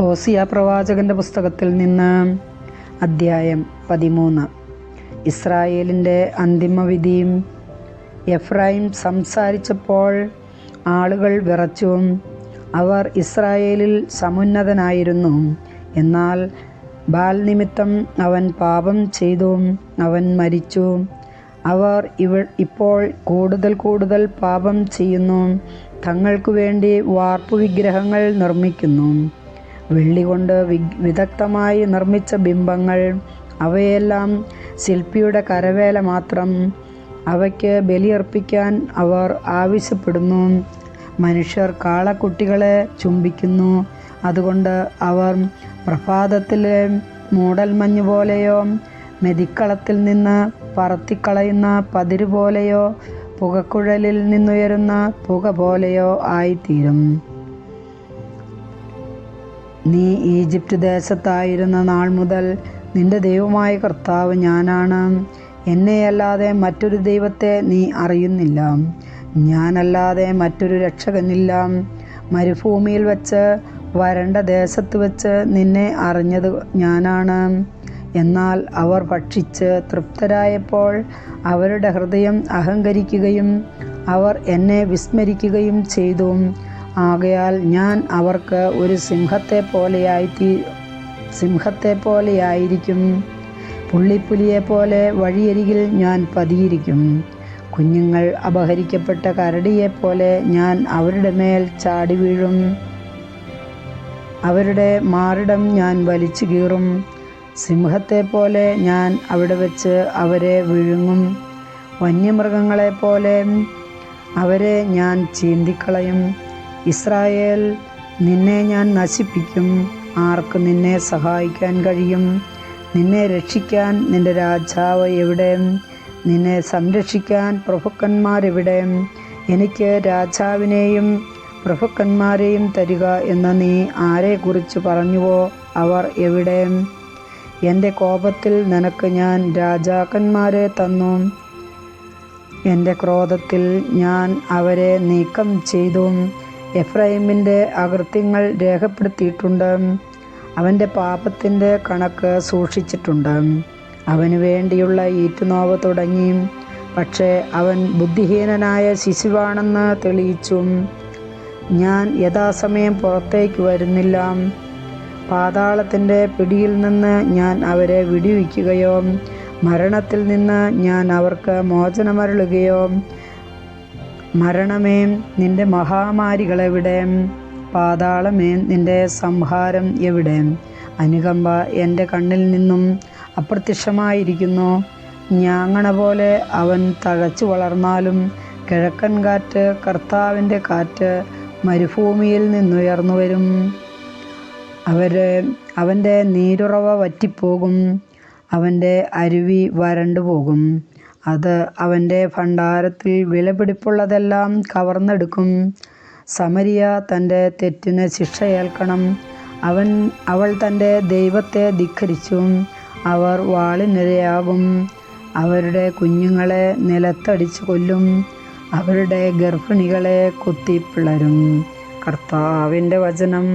ഹോസിയ പ്രവാചകന്റെ പുസ്തകത്തിൽ നിന്ന് അദ്ധ്യായം 13. ഇസ്രായേലിൻ്റെ അന്തിമവിധിയും. എഫ്രൈം സംസാരിച്ചപ്പോൾ ആളുകൾ വിറച്ചു. അവർ ഇസ്രായേലിൽ സമുന്നതനായിരുന്നു. എന്നാൽ ബാൽ നിമിത്തം അവൻ പാപം ചെയ്തു, അവൻ മരിച്ചു. അവർ ഇപ്പോൾ കൂടുതൽ പാപം ചെയ്യുന്നു. തങ്ങൾക്കു വേണ്ടി വാർപ്പുവിഗ്രഹങ്ങൾ നിർമ്മിക്കുന്നു. വെള്ളി കൊണ്ട് വിദഗ്ധമായി നിർമ്മിച്ച ബിംബങ്ങൾ, അവയെല്ലാം ശില്പിയുടെ കരവേല മാത്രം. അവയ്ക്ക് ബലിയർപ്പിക്കാൻ അവർ ആവശ്യപ്പെടുന്നു. മനുഷ്യർ കാളക്കുട്ടികളെ ചുംബിക്കുന്നു. അതുകൊണ്ട് അവർ പ്രഭാതത്തിലെ മൂടൽമഞ്ഞ് പോലെയോ മെതിക്കളത്തിൽ നിന്ന് പറത്തിക്കളയുന്ന പതിര് പോലെയോ പുകക്കുഴലിൽ നിന്നുയരുന്ന പുക പോലെയോ ആയിത്തീരും. നീ ഈജിപ്റ്റ് ദേശത്തായിരുന്ന നാൾ മുതൽ നിന്റെ ദൈവമായ കർത്താവ് ഞാനാണ്. എന്നെയല്ലാതെ മറ്റൊരു ദൈവത്തെ നീ അറിയുന്നില്ല. ഞാനല്ലാതെ മറ്റൊരു രക്ഷകനില്ല. മരുഭൂമിയിൽ വച്ച് വരണ്ട ദേശത്ത് വച്ച് നിന്നെ അറിഞ്ഞത് ഞാനാണ്. എന്നാൽ അവർ ഭക്ഷിച്ച് തൃപ്തരായപ്പോൾ അവരുടെ ഹൃദയം അഹങ്കരിക്കുകയും അവർ എന്നെ വിസ്മരിക്കുകയും ചെയ്തു. ആകയാൽ ഞാൻ അവർക്ക് ഒരു സിംഹത്തെ പോലെയായിരിക്കും. പുള്ളിപ്പുലിയെപ്പോലെ വഴിയരികിൽ ഞാൻ പതിയിരിക്കും. കുഞ്ഞുങ്ങൾ അപഹരിക്കപ്പെട്ട കരടിയെപ്പോലെ ഞാൻ അവരുടെ മേൽ ചാടി വീഴും. അവരുടെ മാറിടം ഞാൻ വലിച്ചു കീറും. സിംഹത്തെപ്പോലെ ഞാൻ അവിടെ വെച്ച് അവരെ വിഴുങ്ങും. വന്യമൃഗങ്ങളെപ്പോലെ അവരെ ഞാൻ ചീന്തിക്കളയും. ഇസ്രായേൽ, നിന്നെ ഞാൻ നശിപ്പിക്കും. ആർക്ക് നിന്നെ സഹായിക്കാൻ കഴിയും? നിന്നെ രക്ഷിക്കാൻ നിന്റെ രാജാവ് എവിടെ? നിന്നെ സംരക്ഷിക്കാൻ പ്രഭുക്കന്മാരെവിടെ? എനിക്ക് രാജാവിനെയും പ്രഭുക്കന്മാരെയും തരിക എന്ന് നീ ആരെക്കുറിച്ച് പറഞ്ഞുവോ അവർ എവിടെ? എൻ്റെ കോപത്തിൽ നിനക്ക് ഞാൻ രാജാക്കന്മാരെ തന്നു. എൻ്റെ ക്രോധത്തിൽ ഞാൻ അവരെ നീക്കം ചെയ്തു. എഫ്രൈമിൻ്റെ അകൃത്യങ്ങൾ രേഖപ്പെടുത്തിയിട്ടുണ്ട്. അവൻ്റെ പാപത്തിൻ്റെ കണക്ക് സൂക്ഷിച്ചിട്ടുണ്ട്. അവന് വേണ്ടിയുള്ള ഈറ്റുനോവ് തുടങ്ങി. പക്ഷേ അവൻ ബുദ്ധിഹീനനായ ശിശുവാണെന്ന് തെളിയിച്ചു. ഞാൻ യഥാസമയം പുറത്തേക്ക് വരുന്നില്ല. പാതാളത്തിൻ്റെ പിടിയിൽ നിന്ന് ഞാൻ അവരെ വിടുവിക്കുകയോ മരണത്തിൽ നിന്ന് ഞാൻ അവർക്ക് മോചനമരുളുകയോ? മരണമേ, നിന്റെ മഹാമാരികളെവിടെ? പാതാളമേ, നിന്റെ സംഹാരം എവിടെ? അനുകമ്പ എൻ്റെ കണ്ണിൽ നിന്നും അപ്രത്യക്ഷമായിരിക്കുന്നു. ഞാങ്ങണ പോലെ അവൻ തഴച്ചു വളർന്നാലും കിഴക്കൻ കാറ്റ്, കർത്താവിൻ്റെ കാറ്റ് മരുഭൂമിയിൽ നിന്നുയർന്നു വരും. അവൻ്റെ നീരുറവ വറ്റിപ്പോകും. അവൻ്റെ അരുവി വരണ്ടുപോകും. അത് അവൻ്റെ ഭണ്ഡാരത്തിൽ വിലപിടിപ്പുള്ളതെല്ലാം കവർന്നെടുക്കും. സമരിയ തൻ്റെ തെറ്റിന് ശിക്ഷയേൽക്കണം. അവൾ തൻ്റെ ദൈവത്തെ ധിക്കരിച്ചു. അവർ വാളിനിരയാകും. അവരുടെ കുഞ്ഞുങ്ങളെ നിലത്തടിച്ചു കൊല്ലും. അവരുടെ ഗർഭിണികളെ കുത്തിപ്പിളരും. കർത്താവിൻ്റെ വചനം.